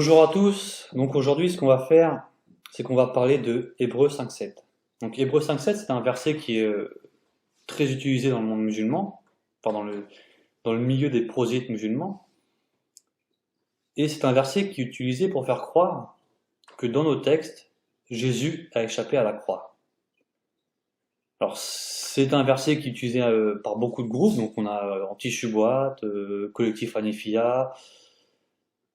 Bonjour à tous. Donc aujourd'hui, ce qu'on va faire, c'est qu'on va parler de Hébreux 5.7. Donc Hébreux 5.7, c'est un verset qui est très utilisé dans le monde musulman, enfin dans le milieu des prosélytes musulmans. Et c'est un verset qui est utilisé pour faire croire que dans nos textes, Jésus a échappé à la croix. Alors c'est un verset qui est utilisé par beaucoup de groupes, donc on a Anti-Shubuhat, Collectif Hanifia,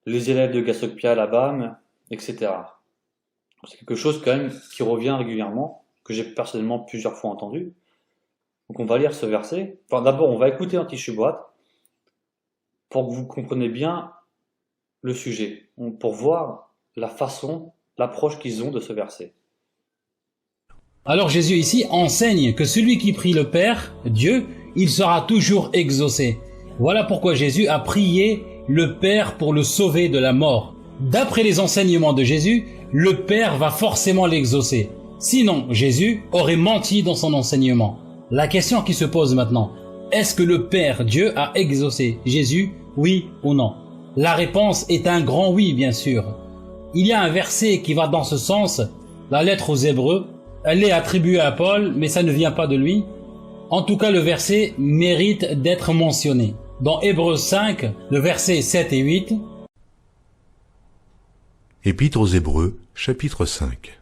les élèves de Gassopia, la BAM, etc. C'est quelque chose quand même qui revient régulièrement, que j'ai personnellement plusieurs fois entendu. Donc on va lire ce verset. Enfin d'abord on va écouter Anti-Shubuhat pour que vous compreniez bien le sujet, pour voir la façon, l'approche qu'ils ont de ce verset. Alors Jésus ici enseigne que celui qui prie le Père, Dieu, il sera toujours exaucé. Voilà pourquoi Jésus a prié le Père pour le sauver de la mort. D'après les enseignements de Jésus, le Père va forcément l'exaucer. Sinon, Jésus aurait menti dans son enseignement. La question qui se pose maintenant, est-ce que le Père Dieu a exaucé Jésus, oui ou non? La réponse est un grand oui, bien sûr. Il y a un verset qui va dans ce sens, la lettre aux Hébreux. Elle est attribuée à Paul, mais ça ne vient pas de lui. En tout cas, le verset mérite d'être mentionné. Dans Hébreux 5, le verset 7 et 8. Épître aux Hébreux, chapitre 5.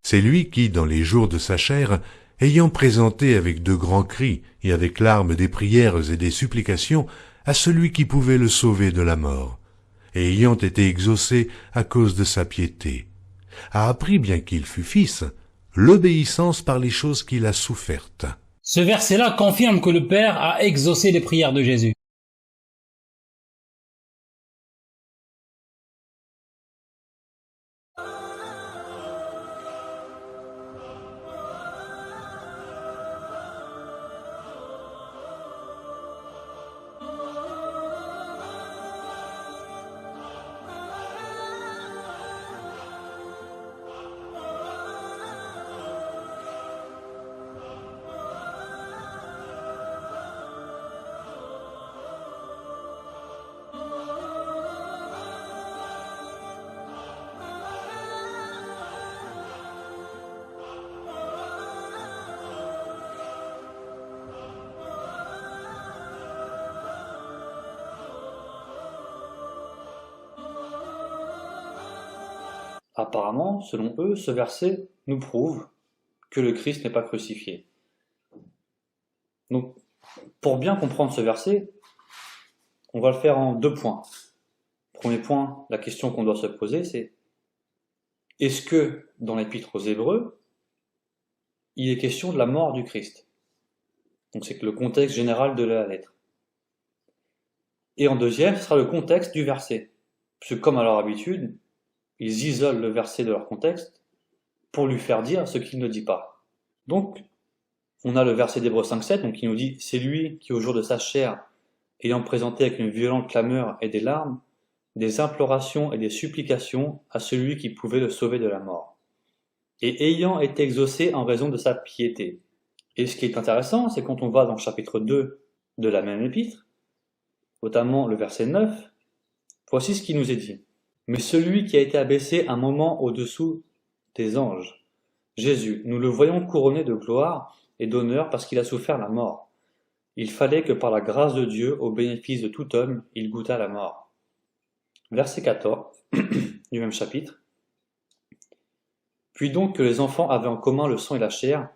C'est lui qui, dans les jours de sa chair, ayant présenté avec de grands cris et avec larmes des prières et des supplications à celui qui pouvait le sauver de la mort, et ayant été exaucé à cause de sa piété, a appris, bien qu'il fût fils, l'obéissance par les choses qu'il a souffertes. Ce verset-là confirme que le Père a exaucé les prières de Jésus. Apparemment, selon eux, ce verset nous prouve que le Christ n'est pas crucifié. Donc, pour bien comprendre ce verset, on va le faire en 2 points. Premier point, la question qu'on doit se poser, c'est est-ce que dans l'Épître aux Hébreux, il est question de la mort du Christ? Donc c'est le contexte général de la lettre. Et en deuxième, ce sera le contexte du verset. Puisque comme à leur habitude, ils isolent le verset de leur contexte pour lui faire dire ce qu'il ne dit pas. Donc, on a le verset d'Hébreux 5.7, donc qui nous dit « C'est lui qui, au jour de sa chair, ayant présenté avec une violente clameur et des larmes, des implorations et des supplications à celui qui pouvait le sauver de la mort, et ayant été exaucé en raison de sa piété. » Et ce qui est intéressant, c'est quand on va dans le chapitre 2 de la même épître, notamment le verset 9, voici ce qui nous est dit. « Mais celui qui a été abaissé un moment au-dessous des anges, Jésus, nous le voyons couronné de gloire et d'honneur parce qu'il a souffert la mort. Il fallait que par la grâce de Dieu, au bénéfice de tout homme, il goûtât la mort. » Verset 14 du même chapitre. « Puis donc que les enfants avaient en commun le sang et la chair,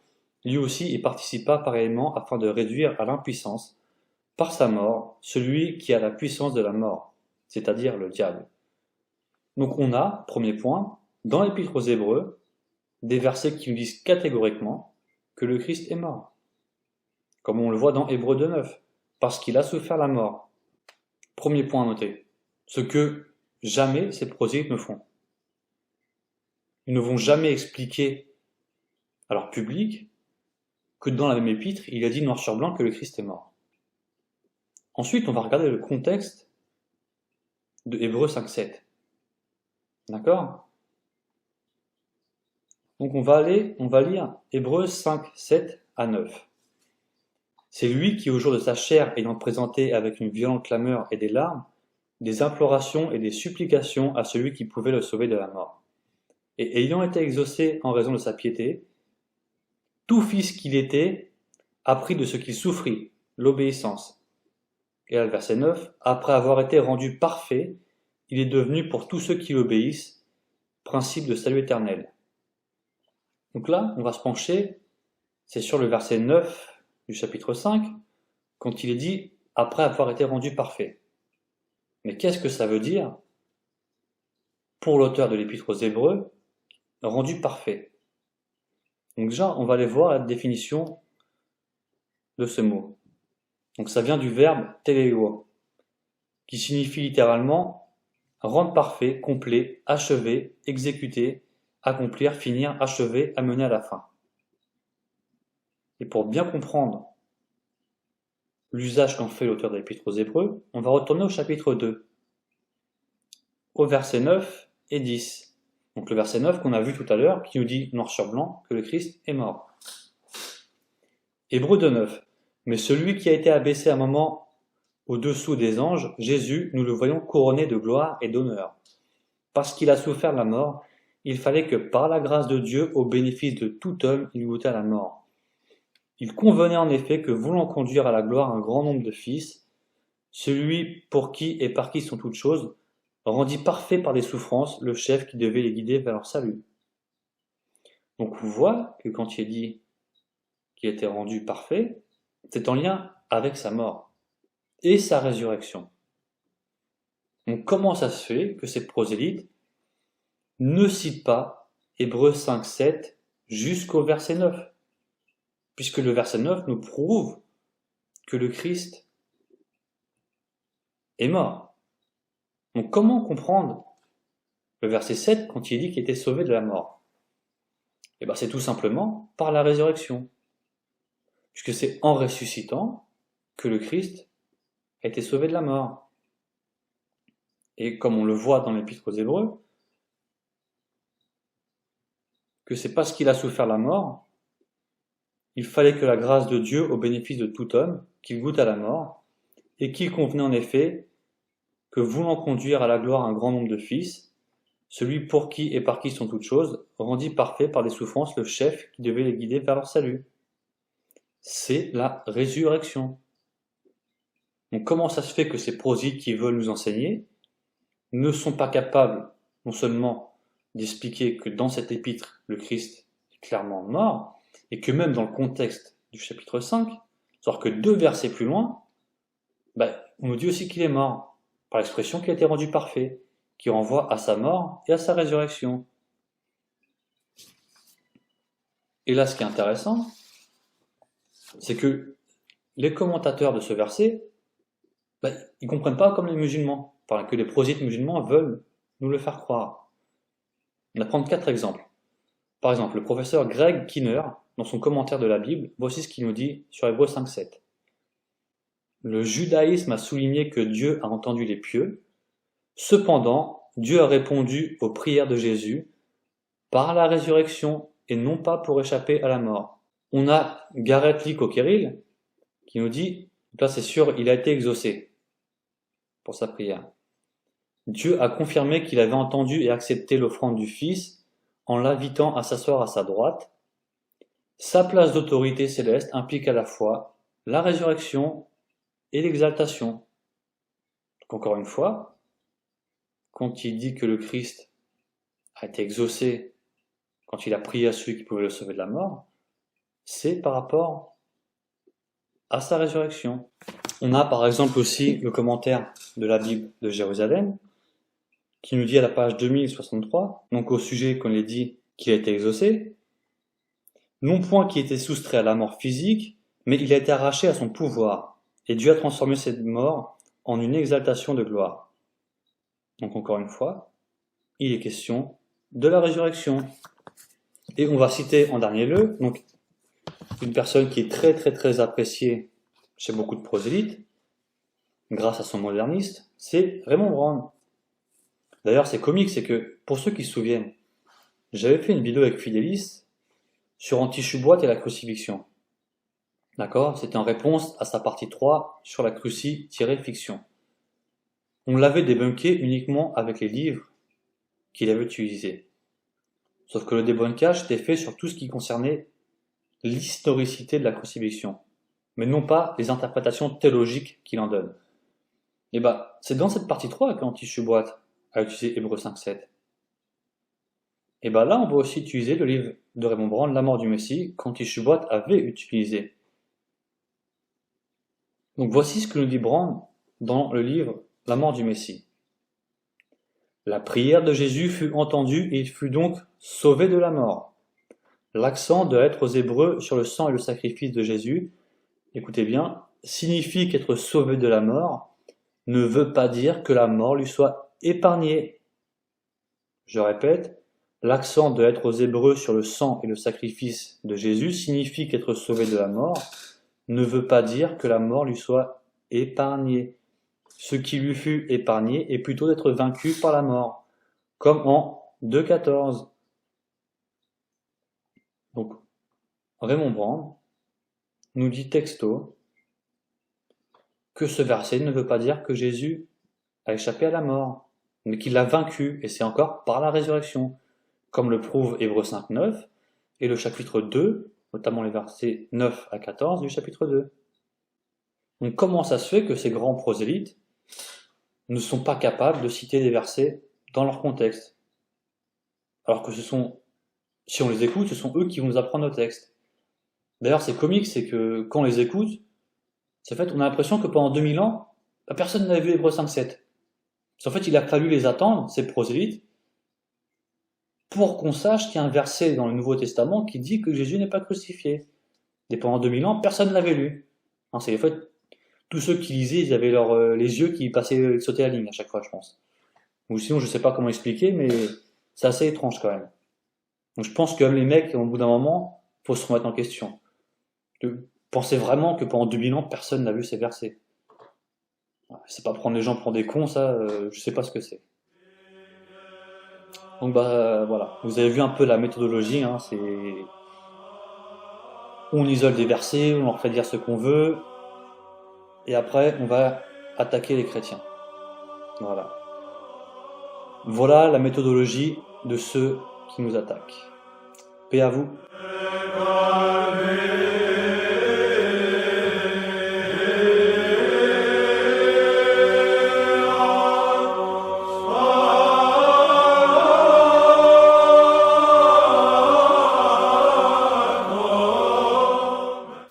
lui aussi y participa pareillement afin de réduire à l'impuissance, par sa mort, celui qui a la puissance de la mort, c'est-à-dire le diable. » Donc on a, premier point, dans l'Épître aux Hébreux, des versets qui nous disent catégoriquement que le Christ est mort. Comme on le voit dans Hébreux 2.9, parce qu'il a souffert la mort. Premier point à noter, ce que jamais ces prosélytes ne font. Ils ne vont jamais expliquer à leur public que dans la même épître, il a dit noir sur blanc que le Christ est mort. Ensuite, on va regarder le contexte de Hébreux 5.7. D'accord? Donc on va lire Hébreux 5, 7 à 9. C'est lui qui, au jour de sa chair, ayant présenté avec une violente clameur et des larmes, des implorations et des supplications à celui qui pouvait le sauver de la mort. Et ayant été exaucé en raison de sa piété, tout fils qu'il était apprit de ce qu'il souffrit, l'obéissance. Et là, le verset 9, après avoir été rendu parfait, il est devenu pour tous ceux qui l'obéissent, principe de salut éternel. Donc là, on va se pencher, c'est sur le verset 9 du chapitre 5, quand il est dit « après avoir été rendu parfait ». Mais qu'est-ce que ça veut dire pour l'auteur de l'Épître aux Hébreux, rendu parfait? Donc déjà, on va aller voir la définition de ce mot. Donc ça vient du verbe téléo, qui signifie littéralement rendre parfait, complet, achever, exécuter, accomplir, finir, achever, amener à la fin. Et pour bien comprendre l'usage qu'en fait l'auteur de l'Épître aux Hébreux, on va retourner au chapitre 2, au verset 9 et 10. Donc le verset 9 qu'on a vu tout à l'heure, qui nous dit noir sur blanc que le Christ est mort. Hébreux 2:9. Mais celui qui a été abaissé un moment au-dessous des anges, Jésus, nous le voyons couronné de gloire et d'honneur. Parce qu'il a souffert la mort, il fallait que par la grâce de Dieu, au bénéfice de tout homme, il goûtât la mort. Il convenait en effet que, voulant conduire à la gloire un grand nombre de fils, celui pour qui et par qui sont toutes choses, rendit parfait par des souffrances le chef qui devait les guider vers leur salut. Donc on voit que quand il est dit qu'il était rendu parfait, c'est en lien avec sa mort et sa résurrection. Donc comment ça se fait que ces prosélytes ne citent pas Hébreux 5:7 jusqu'au verset 9? Puisque le verset 9 nous prouve que le Christ est mort. Donc comment comprendre le verset 7 quand il dit qu'il était sauvé de la mort? Eh bien c'est tout simplement par la résurrection. Puisque c'est en ressuscitant que le Christ a été sauvé de la mort. Et comme on le voit dans l'Épître aux Hébreux, que c'est parce qu'il a souffert la mort, il fallait que la grâce de Dieu, au bénéfice de tout homme, qu'il goûte à la mort, et qu'il convenait en effet que, voulant conduire à la gloire un grand nombre de fils, celui pour qui et par qui sont toutes choses, rendit parfait par des souffrances le chef qui devait les guider vers leur salut. C'est la résurrection. Donc comment ça se fait que ces prosélytes qui veulent nous enseigner ne sont pas capables non seulement d'expliquer que dans cet épître, le Christ est clairement mort, et que même dans le contexte du chapitre 5, c'est-à-dire que 2 versets plus loin, on nous dit aussi qu'il est mort, par l'expression qu'il a été rendu parfait, qui renvoie à sa mort et à sa résurrection. Et là, ce qui est intéressant, c'est que les commentateurs de ce verset, ils comprennent pas comme les musulmans, que les prosélytes musulmans veulent nous le faire croire. On va prendre 4 exemples. Par exemple, le professeur Greg Kinner, dans son commentaire de la Bible, voici ce qu'il nous dit sur Hébreux 5:7. Le judaïsme a souligné que Dieu a entendu les pieux. Cependant, Dieu a répondu aux prières de Jésus par la résurrection et non pas pour échapper à la mort. On a Gareth Lee Cockerell qui nous dit, là c'est sûr, il a été exaucé pour sa prière. Dieu a confirmé qu'il avait entendu et accepté l'offrande du Fils en l'invitant à s'asseoir à sa droite. Sa place d'autorité céleste implique à la fois la résurrection et l'exaltation. Donc encore une fois, quand il dit que le Christ a été exaucé quand il a prié à celui qui pouvait le sauver de la mort, c'est par rapport à sa résurrection. On a par exemple aussi le commentaire de la Bible de Jérusalem, qui nous dit à la page 2063, donc au sujet qu'on ait dit qu'il a été exaucé, non point qu'il était soustrait à la mort physique, mais il a été arraché à son pouvoir, et Dieu a transformé cette mort en une exaltation de gloire. Donc encore une fois, il est question de la résurrection. Et on va citer en dernier lieu, donc une personne qui est très très très appréciée chez beaucoup de prosélytes, grâce à son moderniste, c'est Raymond Brown. D'ailleurs, c'est comique, c'est que, pour ceux qui se souviennent, j'avais fait une vidéo avec Fidélis sur Antichuboite et la crucifixion. D'accord? C'était en réponse à sa partie 3 sur la cruci-fiction. on l'avait débunké uniquement avec les livres qu'il avait utilisés. Sauf que le débunkage était fait sur tout ce qui concernait l'historicité de la crucifixion, mais non pas les interprétations théologiques qu'il en donne. Et c'est dans cette partie 3 qu'Anti-Shubuhat a utilisé Hébreux 5.7. Et là, on va aussi utiliser le livre de Raymond Brand, La mort du Messie, qu'Anti-Shubuhat avait utilisé. Donc voici ce que nous dit Brand dans le livre La mort du Messie. La prière de Jésus fut entendue et il fut donc sauvé de la mort. L'accent doit être aux Hébreux sur le sang et le sacrifice de Jésus, écoutez bien, signifie qu'être sauvé de la mort ne veut pas dire que la mort lui soit épargnée. Je répète, l'accent de être aux Hébreux sur le sang et le sacrifice de Jésus signifie qu'être sauvé de la mort ne veut pas dire que la mort lui soit épargnée. Ce qui lui fut épargné est plutôt d'être vaincu par la mort, comme en 2.14. Donc, Raymond Brand nous dit texto que ce verset ne veut pas dire que Jésus a échappé à la mort, mais qu'il l'a vaincu, et c'est encore par la résurrection, comme le prouve Hébreux 5.9 et le chapitre 2, notamment les versets 9 à 14 du chapitre 2. Donc comment ça se fait que ces grands prosélytes ne sont pas capables de citer des versets dans leur contexte, alors que si on les écoute, ce sont eux qui vont nous apprendre nos textes. D'ailleurs, c'est comique, c'est que quand on les écoute, on a l'impression que pendant 2000 ans, personne n'avait vu Hébreux 5.7. En fait, il a fallu les attendre, ces prosélytes, pour qu'on sache qu'il y a un verset dans le Nouveau Testament qui dit que Jésus n'est pas crucifié. Et pendant 2000 ans, personne ne l'avait lu. En fait, tous ceux qui lisaient, ils avaient les yeux qui sautaient la ligne à chaque fois, je pense. Ou sinon, je ne sais pas comment expliquer, mais c'est assez étrange quand même. Donc je pense que les mecs, au bout d'un moment, il faut se remettre en question. Pensez vraiment que pendant 2000 ans, personne n'a vu ces versets. C'est pas prendre les gens pour des cons, ça, je sais pas ce que c'est. Donc voilà, vous avez vu un peu la méthodologie, c'est... On isole des versets, on leur fait dire ce qu'on veut, et après on va attaquer les chrétiens. Voilà la méthodologie de ceux qui nous attaquent. Paix à vous.